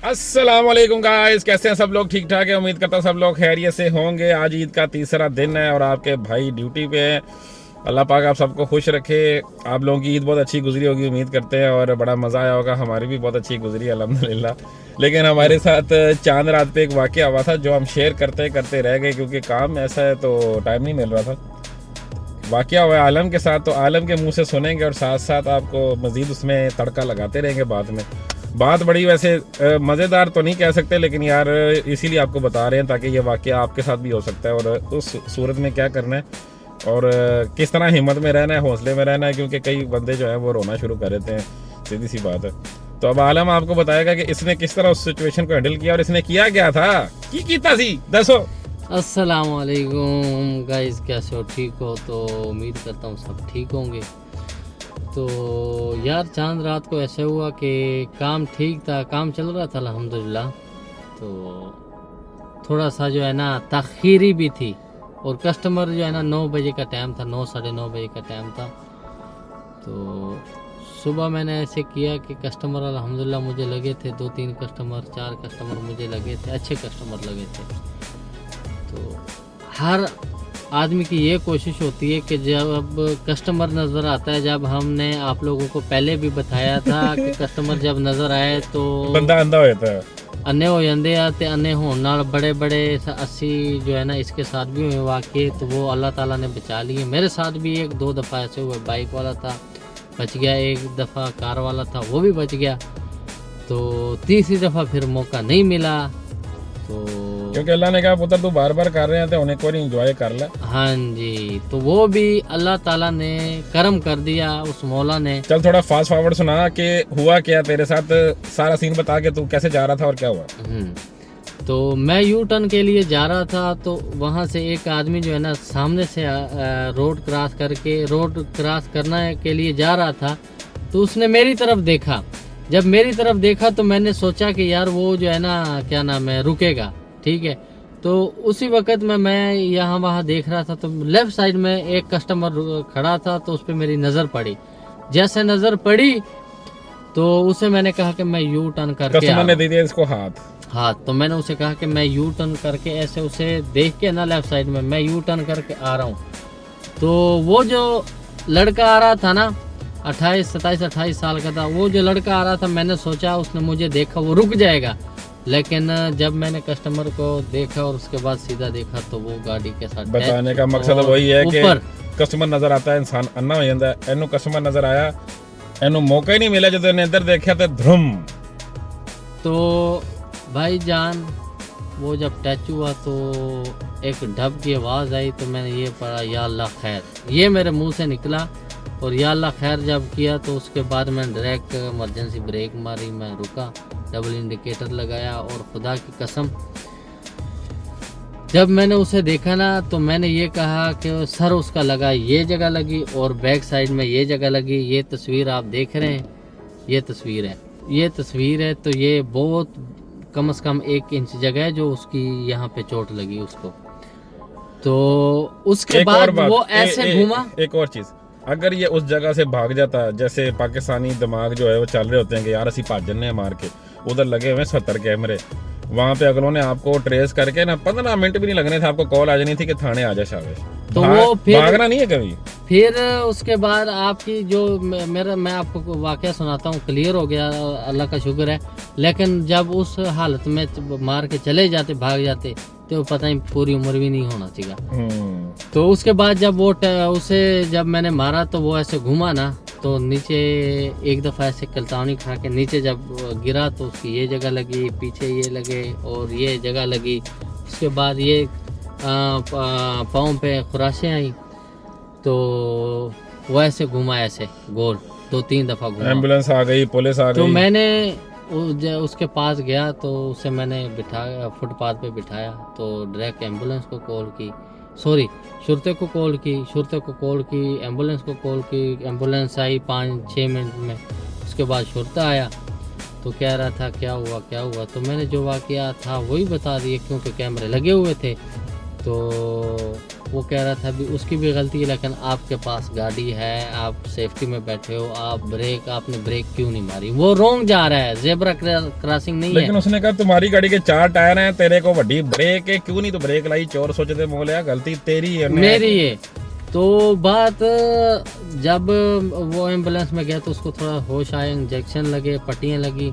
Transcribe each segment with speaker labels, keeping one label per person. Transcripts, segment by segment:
Speaker 1: अस्सलाम वालेकुम गाइस, कैसे हैं सब लोग? ठीक ठाक है, उम्मीद करता हूँ सब लोग खैरियत से होंगे। आज ईद का तीसरा दिन है और आपके भाई ड्यूटी पे हैं। अल्लाह पाक आप सबको खुश रखे। आप लोगों की ईद बहुत अच्छी गुजरी होगी उम्मीद करते हैं और बड़ा मज़ा आया होगा। हमारी भी बहुत अच्छी गुजरी अल्हम्दुलिल्लाह। लेकिन हमारे साथ चांद रात पे एक वाक़या हुआ था जो हम शेयर करते करते रह गए क्योंकि काम ऐसा है तो टाइम नहीं मिल रहा था। वाक़या हुआ है आलम के साथ, तो आलम के मुंह से सुनेंगे और साथ साथ आपको मज़ीद उसमें तड़का लगाते रहेंगे बाद में। बात बड़ी वैसे मज़ेदार तो नहीं कह सकते, लेकिन यार इसीलिए आपको बता रहे हैं ताकि ये वाक़या आपके साथ भी हो सकता है और उस सूरत में क्या करना है और किस तरह हिम्मत में रहना है, हौसले में रहना है, क्योंकि कई बंदे जो हैं वो रोना शुरू कर देते हैं। सीधी सी बात है। तो अब आलम आपको बताएगा कि इसने किस तरह उस सिचुएशन को हैंडल किया और इसने किया क्या था, की कीता सी दसो।
Speaker 2: अस्सलाम वालेकुम गाइस, कैसे हो? ठीक हो? तो उम्मीद करता हूँ सब ठीक होंगे। तो यार चांद रात को ऐसे हुआ कि काम ठीक था, काम चल रहा था अल्हम्दुलिल्लाह। तो थोड़ा सा जो है ना ताख़ीरी भी थी और कस्टमर जो है ना 9 बजे का टाइम था, 9 साढ़े 9 बजे का टाइम था। तो सुबह मैंने ऐसे किया कि कस्टमर अल्हम्दुलिल्लाह मुझे लगे थे 2-3 कस्टमर 4 कस्टमर मुझे लगे थे, अच्छे कस्टमर लगे थे। तो हर आदमी की ये कोशिश होती है कि जब कस्टमर नज़र आता है, जब हमने आप लोगों को पहले भी बताया था कि कस्टमर जब नज़र आए तो
Speaker 1: बंदा अंधा हो जाता है,
Speaker 2: अन्ने हो जाते हैं। ते अन्ने होने नाल बड़े बड़े 80 जो है ना इसके साथ भी हुए वाक़े, तो वो अल्लाह ताला ने बचा लिए। मेरे साथ भी 1-2 दफ़ा ऐसे हुए, बाइक वाला था बच गया, एक दफ़ा कार वाला था वो भी बच गया। तो तीसरी दफ़ा फिर मौका नहीं मिला। तो
Speaker 1: क्योंकि अल्लाह ने कहा पुत्र तू बार बार कर रहे हैं तो उन्हें कोई इंजॉय कर ले।
Speaker 2: हाँ जी, तो वो भी अल्लाह ताला ने करम कर दिया, उस मौला ने।
Speaker 1: चल थोड़ा फास्ट फॉरवर्ड सुना कि हुआ क्या तेरे साथ, सारा सीन बता के तू कैसे जा रहा था और क्या हुआ।
Speaker 2: तो मैं यू टर्न के लिए जा रहा था, तो वहाँ से एक आदमी जो है ना सामने से रोड क्रॉस करना के लिए जा रहा था। तो उसने मेरी तरफ देखा। जब मेरी तरफ देखा तो मैंने सोचा कि यार वो जो है ना क्या नाम है रुकेगा, ठीक है। तो उसी वक्त में मैं यहाँ वहाँ देख रहा था तो लेफ्ट साइड में एक कस्टमर खड़ा था, तो उस पर मेरी नज़र पड़ी। जैसे नज़र पड़ी तो उसे मैंने कहा कि मैं यू टर्न करके
Speaker 1: कस्टमर ने दे दिया इसको हाथ।
Speaker 2: तो मैंने उसे कहा कि मैं यू टर्न करके ऐसे उसे देख के ना लेफ्ट साइड में मैं यू टर्न करके आ रहा हूँ। तो वो जो लड़का आ रहा था ना 27-28 साल का था, वो जो लड़का आ रहा था मैंने सोचा उसने मुझे देखा वो रुक जाएगा, लेकिन जब मैंने कस्टमर को देखा और उसके बाद सीधा देखा तो वो गाड़ी के साथ
Speaker 1: बताने का मकसद वही है कि कस्टमर नजर आता है इंसान अन्ना हो जाता है। एनू कस्टमर नजर आया, एनू मौका ही नहीं मिला, जब इन्हें इधर देखा तो धुम।
Speaker 2: तो भाई जान वो जब टच हुआ तो एक ढब की आवाज़ आई, तो मैंने ये पढ़ा या अल्लाह खैर, ये मेरे मुंह से निकला। और या अल्लाह खैर जब किया तो उसके बाद मैंने डायरेक्ट इमरजेंसी ब्रेक मारी, मैं रुका, डबल इंडिकेटर लगाया और खुदा की कसम जब मैंने उसे देखा ना तो मैंने ये कहा कि सर उसका लगा ये जगह लगी और बैक साइड में ये जगह लगी। ये तस्वीर आप देख रहे हैं, ये तस्वीर है। तो ये बहुत कम से कम 1 इंच जगह है जो उसकी यहाँ पे चोट लगी उसको। तो उसके बाद वो ऐसे घूमा।
Speaker 1: एक और चीज, अगर ये उस जगह से भाग जाता, जैसे पाकिस्तानी दिमाग जो है वो चल रहे होते हैं कि यार असी भाग जन्ने मार के, उधर लगे हुए 70 कैमरे, वहां पे अगलों ने आपको ट्रेस करके ना 15 मिनट भी नहीं लगने थे, आपको कॉल आ जानी थी कि थाने आ जा शाबाश।
Speaker 2: तो वो फिर
Speaker 1: भागना नहीं है कभी।
Speaker 2: फिर उसके बाद आपकी जो मैं आपको वाकया सुनाता हूँ, क्लियर हो गया अल्लाह का शुक्र है। लेकिन जब उस हालत में मार के चले जाते, भाग जाते, तो पता ही पूरी उम्र भी नहीं होना चाहिए। तो उसके बाद जब वो उसे जब मैंने मारा तो वो ऐसे घूमा ना, तो नीचे एक दफ़ा ऐसे कलतावनी खा के नीचे जब गिरा तो उसकी ये जगह लगी, पीछे ये लगे और ये जगह लगी। उसके बाद ये पाँव पे खुराशें आई, तो वो ऐसे घुमा ऐसे गोल 2-3 दफ़ा घुमा।
Speaker 1: एम्बुलेंस आ गई, पुलिस आ गई।
Speaker 2: तो मैंने उसके पास गया तो उसे मैंने बिठाया, फुटपाथ पे बिठाया। तो डायरेक्ट एम्बुलेंस को कॉल की, सॉरी शुरते को कॉल की, एम्बुलेंस को कॉल की। एम्बुलेंस आई 5-6 मिनट में। उसके बाद शुरता आया तो कह रहा था क्या हुआ। तो मैंने जो वाकया था वही बता दिया क्योंकि कैमरे लगे हुए थे। तो वो कह रहा था भी उसकी भी गलती है, लेकिन आपके पास गाड़ी है, आप सेफ्टी में बैठे हो, आपने ब्रेक क्यों नहीं मारी? वो रोंग जा रहा है, जेब्रा क्रॉसिंग नहीं
Speaker 1: लेकिन
Speaker 2: है।
Speaker 1: उसने कहा तुम्हारी गाड़ी के 4 टायर हैं, तेरे को बड़ी ब्रेक है, क्यों नहीं तो ब्रेक लाई? चोर सोचते मोल है, गलती तेरी है।
Speaker 2: मेरी है। तो बात जब वो एम्बुलेंस में गया तो उसको थोड़ा होश आया, इंजेक्शन लगे, पट्टियाँ लगी,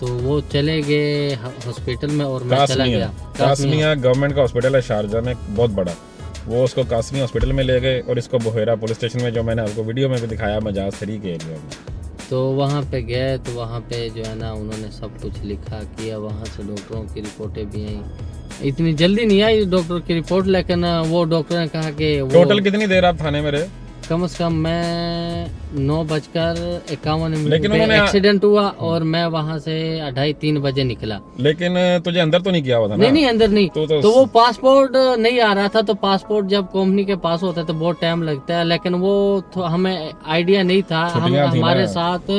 Speaker 2: तो वो चले गए हॉस्पिटल में और मैं चला गया।
Speaker 1: कासमिया गवर्नमेंट का हॉस्पिटल है शारजा में, बहुत बड़ा। वो उसको कासमिया हॉस्पिटल में ले गए और इसको बोहेरा पुलिस स्टेशन में, जो मैंने आपको वीडियो में भी दिखाया, मजाज 3 के एरिया में।
Speaker 2: तो वहाँ पे गए तो वहाँ पे जो है ना उन्होंने सब कुछ लिखा किया, वहाँ से डॉक्टरों की रिपोर्टें भी आई। इतनी जल्दी नहीं आई डॉक्टर की रिपोर्ट, लेकिन वो डॉक्टर ने कहा कि वो
Speaker 1: टोटल कितनी देर आप थाने में रहे?
Speaker 2: कम से कम मैं 9:51
Speaker 1: लेकिन
Speaker 2: पे
Speaker 1: उन्होंने
Speaker 2: एक्सीडेंट हुआ और मैं वहाँ से 2:30-3 बजे निकला।
Speaker 1: लेकिन तुझे अंदर तो नहीं किया हुआ था ना?
Speaker 2: नहीं अंदर नहीं।
Speaker 1: तो
Speaker 2: वो पासपोर्ट नहीं आ रहा था, तो पासपोर्ट जब कंपनी के पास होता है तो बहुत टाइम लगता है, लेकिन वो तो हमें आइडिया नहीं था। हमारे साथ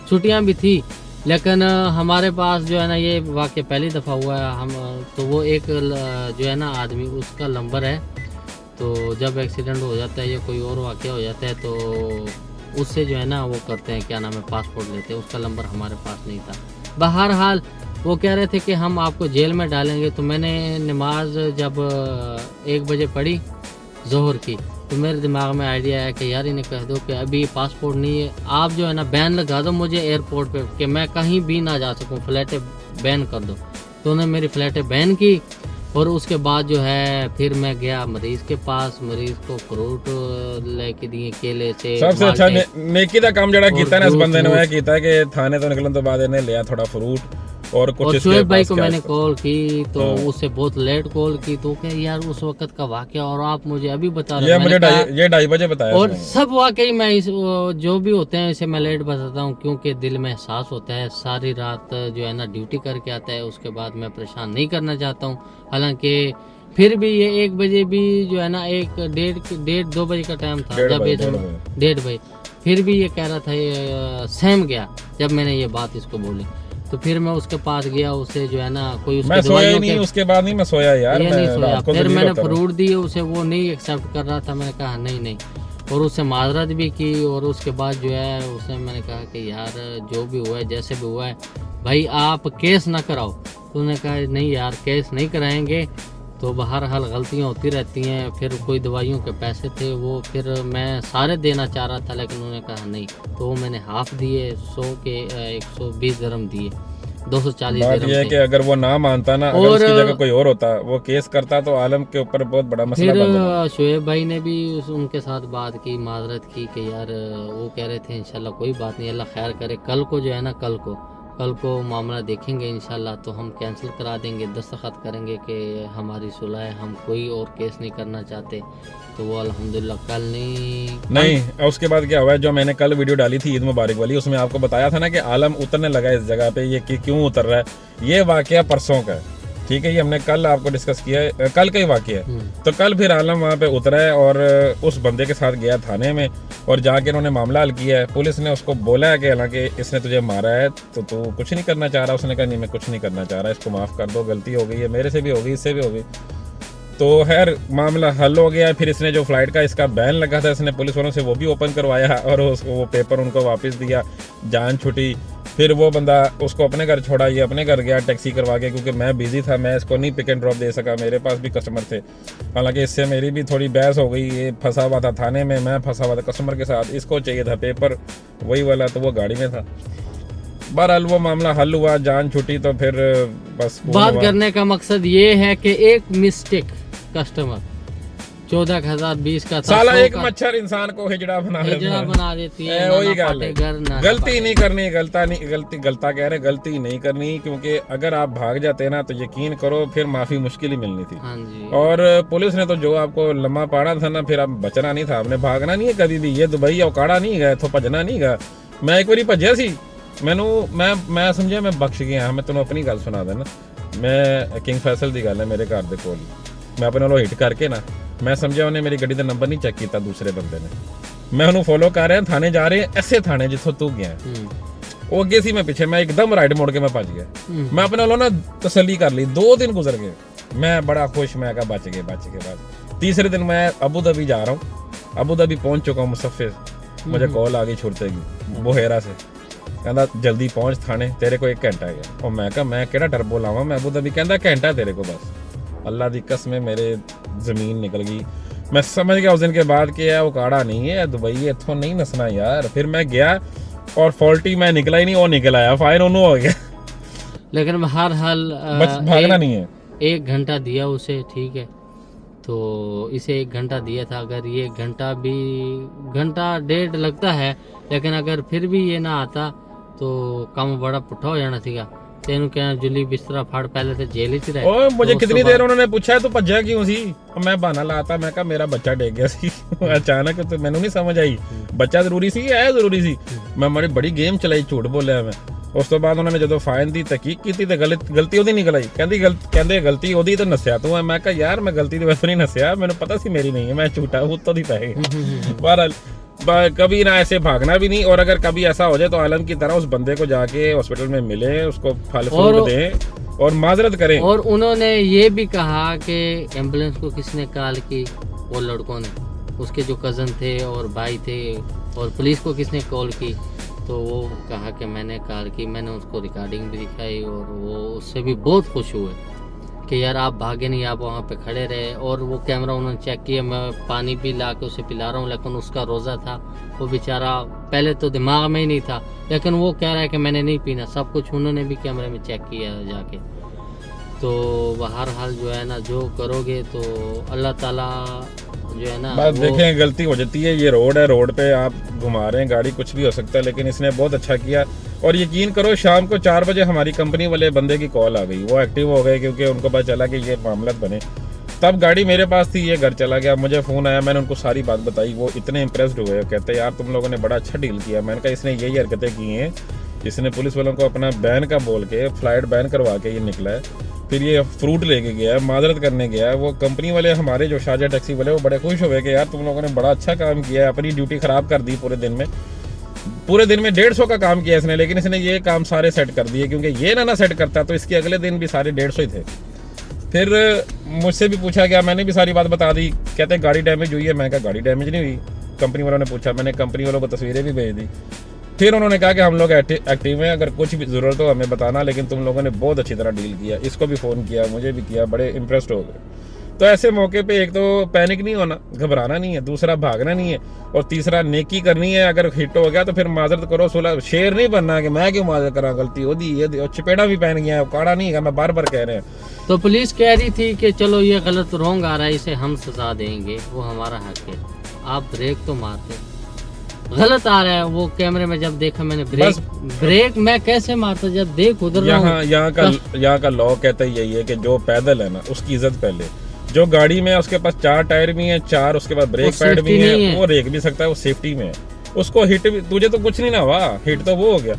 Speaker 2: छुट्टियां भी थी, लेकिन हमारे पास जो है ना ये वाकई पहली दफ़ा हुआ है। हम तो वो एक जो है ना आदमी, उसका नंबर है, तो जब एक्सीडेंट हो जाता है या कोई और वाकया हो जाता है तो उससे जो है ना वो करते हैं, क्या नाम है, पासपोर्ट लेते हैं। उसका नंबर हमारे पास नहीं था। बहरहाल वो कह रहे थे कि हम आपको जेल में डालेंगे। तो मैंने नमाज जब 1 बजे पढ़ी जोहर की, तो मेरे दिमाग में आइडिया आया कि यार इन्हें कह दो कि अभी पासपोर्ट नहीं है, आप जो है ना बैन लगा दो मुझे एयरपोर्ट पे कि मैं कहीं भी ना जा सकूं, फ्लैटें बैन कर दो। तो उन्होंने मेरी फ्लैटें बैन की और उसके बाद जो है फिर मैं गया मरीज के पास, मरीज को फ्रूट लेके दिए, केले से।
Speaker 1: सबसे अच्छा नेकी दा काम जड़ा कीता ना इस बंदे ने, वो कीता कि थाने तो निकलन तो बाद इन्हें लिया थोड़ा फ्रूट और कुछ।
Speaker 2: शोएब भाई को मैंने कॉल की तो उससे बहुत लेट कॉल की, तो क्या यार उस वक्त का वाकया और आप मुझे अभी बता रहे हैं।
Speaker 1: ये 2:30 बजे बताया।
Speaker 2: और सब वाकई मैं इस जो भी होते हैं इसे मैं लेट बताता हूँ, क्योंकि दिल में एहसास होता है। सारी रात जो है ना ड्यूटी करके आता है, उसके बाद मैं परेशान नहीं करना चाहता हूँ। हालांकि फिर भी ये 1 बजे भी जो है ना 1-1:30-2 बजे का टाइम था, जब ये 1:30 बजे फिर भी ये कह रहा था, ये सहम गया जब मैंने ये बात इसको बोली। तो फिर मैं उसके पास गया, उसे जो है ना कोई उसकी
Speaker 1: दवाइयों नहीं, उसके बाद नहीं मैं सोया यार,
Speaker 2: नहीं सोया। फिर मैंने फ्रूट दिए उसे, वो नहीं एक्सेप्ट कर रहा था। मैंने कहा नहीं, और उससे माजरत भी की। और उसके बाद जो है उसे मैंने कहा कि यार जो भी हुआ है, जैसे भी हुआ है भाई, आप केस ना कराओ। तो उन्होंने कहा नहीं यार केस नहीं कराएंगे। तो बहरहाल गलतियाँ होती रहती हैं। फिर कोई दवाइयों के पैसे थे, वो फिर मैं सारे देना चाह रहा था, लेकिन उन्होंने कहा नहीं। तो वो मैंने हाफ दिए, 100 के 120 दिरहम दिए, 240 दिरहम
Speaker 1: ये कि अगर वो ना मानता ना, अगर उसकी जगह कोई और होता, वो केस करता, तो आलम के ऊपर बहुत बड़ा मसला
Speaker 2: बन जाता। शोएब भाई ने भी उनके साथ बात की, माजरत की कि यार वो कह रहे थे इंशाल्लाह कोई बात नहीं, अल्लाह खैर करे। कल को जो है ना कल को मामला देखेंगे इंशाल्लाह, तो हम कैंसिल करा देंगे, दस्तखत करेंगे कि हमारी सुलह है, हम कोई और केस नहीं करना चाहते। तो वो अल्हम्दुलिल्लाह कल नहीं।
Speaker 1: उसके बाद क्या हुआ, जो मैंने कल वीडियो डाली थी ईद मुबारक वाली, उसमें आपको बताया था ना कि आलम उतरने लगा इस जगह पे, ये क्यों उतर रहा है। ये वाकया परसों का है, ठीक है, ये हमने कल आपको डिस्कस किया है, कल का ही वाकया है। तो कल फिर आलम वहाँ पे उतरा है और उस बंदे के साथ गया थाने में, और जाके उन्होंने मामला हल किया है। पुलिस ने उसको बोला है कि हालांकि इसने तुझे मारा है तो तू कुछ नहीं करना चाह रहा। उसने कहा नहीं मैं कुछ नहीं करना चाह रहा, इसको माफ़ कर दो, गलती हो गई है, मेरे से भी हो गई, इससे भी हो गई। तो खैर मामला हल हो गया। फिर इसने जो फ्लाइट का इसका बैन लगा था, इसने पुलिस वालों से वो भी ओपन करवाया और उसको वो पेपर उनको वापस दिया, जान छुटी। फिर वो बंदा उसको अपने घर छोड़ा, ये अपने घर गया टैक्सी करवा के, क्योंकि मैं बिजी था, मैं इसको नहीं पिक एंड ड्रॉप दे सका, मेरे पास भी कस्टमर थे। हालांकि इससे मेरी भी थोड़ी बहस हो गई, ये फंसा हुआ था थाने में, मैं फंसा हुआ था कस्टमर के साथ, इसको चाहिए था पेपर वही वाला, तो वो गाड़ी में था। बहरहाल वो मामला हल हुआ, जान छुटी। तो फिर बस
Speaker 2: बात करने का मकसद ये है कि एक मिस्टेक कस्टमर 14,020 का
Speaker 1: साला एक मच्छर इंसान को हिजड़ा बना
Speaker 2: देती है।
Speaker 1: वही गलती नहीं करनी, गलता कह रहे, गलती नहीं करनी, क्योंकि अगर आप भाग जाते ना तो यकीन करो फिर माफी मुश्किल ही मिलनी थी।
Speaker 2: हाँ जी। और
Speaker 1: पुलिस ने तो जो आपको लम्बा पाड़ा था ना, फिर आप बचना नहीं था, आपने भागना नहीं है कभी भी। ये दुबई औकाड़ा नहीं गया तो भजना नहीं गया। मैं एक बारी भजया सी, मैं समझिया मैं बख्श गया। मैं तुम्हें अपनी गल सुना देना, मैं किंग फैसल की गल है, मेरे घर के कोल मैं अपने वालों हिट करके ना, मैं समझा उन्हें मेरी गड्डी का नंबर नहीं चेक किया, दूसरे बंदे ने। मैं उन्होंने फॉलो कर रहा, थाने जा रहे, ऐसे थाने जिथों तू गया, वो अगे सी, मैं पीछे, मैं एकदम राइट मोड़ के मैं भज गया। मैं अपने वालों ना तसल्ली कर ली, 2 दिन गुजर गए, मैं बड़ा खुश, मैं कहा बच गए। तीसरे दिन मैं अबू धाबी जा रहा हूँ, अबू धाबी पहुंच चुका हूँ मुसफ़िर, मुझे कॉल आ गई छुड़ते की बुहेरा से, कहता जल्दी पहुंच थाने, तेरे को 1 घंटा है। और मैं कहा मैं केड़ा डर बोलावा, मैं अबू धाबी, कहता घंटा तेरे को बस। अल्लाह दी कसम मेरे ज़मीन निकल गई। मैं समझ गया उस दिन के बाद कि यार वो काड़ा नहीं है दुबई, इतों नहीं नसना यार। फिर मैं गया और फॉल्टी मैं निकला ही नहीं, वो निकल आया, फाइन उन्होंने हो गया।
Speaker 2: लेकिन हर हाल
Speaker 1: बस भागना नहीं है।
Speaker 2: 1 घंटा दिया उसे, ठीक है, तो इसे 1 घंटा दिया था। अगर ये घंटा भी, घंटा डेढ़ लगता है, लेकिन अगर फिर भी ये ना आता तो काम बड़ा पुट्ठा हो जाना सीगा। तेनू कहना जुली बिस्तरा फाड़, पहले तो जेल ही रहे।
Speaker 1: ओ मुझे कितनी देर उन्होंने पूछा तो भज्जा क्यों सी, मैं बहाना लाता, मैं कहा मेरा बच्चा डेग गया सी। अचानक तो मैंने नहीं समझ आई, बच्चा जरूरी सी है जरूरी सी। मैं बड़ी गेम चलाई, झूठ बोलिया मैं। उस तो बाद उन्होंने जो फाइन दी तहकीक की ते गलती ओदी निकल आई, कहंदे गलती ओदी तो नस्या तू है। मैं कहा यार मैं गलती तो वैसे नहीं नस्या, मैंने पता सी मेरी नहीं है, मैं झूठा हूं तो दी पै बहरहाल कभी ना ऐसे भागना भी नहीं। और अगर कभी ऐसा हो जाए तो आलम की तरह उस बंदे को जाके हॉस्पिटल में मिले, उसको फल फ्रूट दें और माजरत करें।
Speaker 2: और उन्होंने ये भी कहा कि एम्बुलेंस को किसने कॉल की, वो लड़कों ने, उसके जो कज़न थे और भाई थे। और पुलिस को किसने कॉल की, तो वो कहा कि मैंने कॉल की। मैंने उसको रिकॉर्डिंग भी दिखाई और वो उससे भी बहुत खुश हुए कि यार आप भागे नहीं, आप वहाँ पे खड़े रहे। और वो कैमरा उन्होंने चेक किया, मैं पानी भी ला के उसे पिला रहा हूँ, लेकिन उसका रोज़ा था। वो बेचारा पहले तो दिमाग में ही नहीं था, लेकिन वो कह रहा है कि मैंने नहीं पीना। सब कुछ उन्होंने भी कैमरे में चेक किया जाके। तो बहरहाल जो है ना, जो करोगे तो अल्लाह ताला जो है ना,
Speaker 1: बस देखें गलती हो जाती है। ये रोड है, रोड पे आप घुमा रहे हैं गाड़ी, कुछ भी हो सकता है, लेकिन इसने बहुत अच्छा किया। और यकीन करो शाम को 4 बजे हमारी कंपनी वाले बंदे की कॉल आ गई, वो एक्टिव हो गए क्योंकि उनको पता चला कि ये मामला बने। तब गाड़ी मेरे पास थी, ये घर चला गया, मुझे फ़ोन आया, मैंने उनको सारी बात बताई। वो इतने इम्प्रेस्ड हुए, कहते यार तुम लोगों ने बड़ा अच्छा डील किया। मैंने कहा इसने यही हरकतें की हैं, इसने पुलिस वालों को अपना बैन का बोल के, फ्लाइट बैन करवा के ये निकला है। फिर ये फ्रूट लेके गया है, माजरत करने गया है। वो कंपनी वाले हमारे जो शारजा टैक्सी वाले, वो बड़े खुश हुए कि यार तुम लोगों ने बड़ा अच्छा काम किया है, अपनी ड्यूटी ख़राब कर दी पूरे दिन में। पूरे दिन में 150 का काम किया इसने, लेकिन इसने ये काम सारे सेट कर दिए, क्योंकि ये ना सेट करता तो इसके अगले दिन भी सारे 150 ही थे। फिर मुझसे भी पूछा गया, मैंने भी सारी बात बता दी। कहते गाड़ी डैमेज हुई है, मैं कहा गाड़ी डैमेज नहीं हुई। कंपनी वालों ने पूछा, मैंने कंपनी वालों को तस्वीरें भी भेज दी। फिर उन्होंने कहा कि हम लोग एक्टिव हैं, अगर कुछ भी ज़रूरत हो हमें बताना, लेकिन तुम लोगों ने बहुत अच्छी तरह डील किया। इसको भी फ़ोन किया, मुझे भी किया, बड़े इंप्रेस्ड हो गए। तो ऐसे मौके पे एक तो पैनिक नहीं होना, घबराना नहीं है, दूसरा भागना नहीं है, और तीसरा नेकी करनी है। अगर हिट हो गया तो फिर माजरत करो, सुलह। शेर नहीं बनना कि मैं क्यों माजरत करा, गलती होती ये। और चपेड़ा भी पहन गया है, काड़ा नहीं है, मैं बार बार कह रहे हैं।
Speaker 2: तो पुलिस कह रही थी कि चलो ये गलत रोंग आ रहा है, इसे हम सजा देंगे, वो हमारा हक है। आप ब्रेक तो मारते, गलत आ रहा है। वो कैमरे में जब देखा मैंने, ब्रेक मैं कैसे मारता जब देख उधर।
Speaker 1: यहाँ का लॉ कहता ही यही है कि जो पैदल है ना उसकी इज्जत पहले। जो गाड़ी में है उसके पास 4 टायर भी हैं, 4 उसके पास ब्रेक पैड भी है, वो रेक भी सकता है, वो सेफ्टी में है। उसको हिट भी, तुझे तो कुछ नहीं ना हुआ, हिट तो वो हो गया,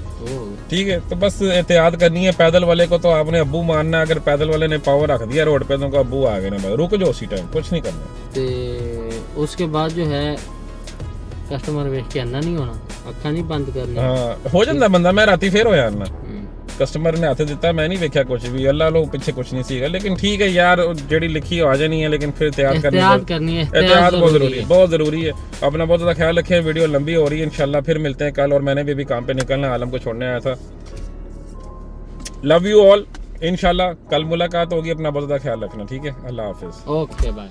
Speaker 1: ठीक है। तो बस एहतियात करनी है। पैदल वाले को तो आपने अब्बू मानना, अगर पैदल वाले ने पावर रख दिया रोड पे तो अब्बू आ गए ना भाई, रुक जाओ उसी टाइम, कुछ नहीं करना।
Speaker 2: उसके बाद जो है कस्टमर वेख के अन्ना नहीं होना, अखा नहीं बंद करनी।
Speaker 1: हाँ हो जाता बंदा, मैं राती फिर होया अन्ना, कस्टमर ने हाथ दिता, मैं नहीं देखा कुछ भी, अल्लाह लोग पीछे कुछ नहीं सीखा। लेकिन ठीक है यार, जेडी लिखी आ जानी है, लेकिन फिर एहतियात करनी है, एहतियात बहुत जरूरी है, बहुत जरूरी है। अपना बहुत ज़्यादा ख्याल रखें। वीडियो लंबी हो रही है, इंशाल्लाह फिर मिलते हैं कल। और मैंने भी काम पे निकलना, आलम को छोड़ने आया था। लव यू ऑल, इंशाल्लाह कल मुलाकात होगी। अपना बहुत ज़्यादा ख्याल रखना, ठीक है। अल्लाह हाफिज़।
Speaker 2: Okay bye.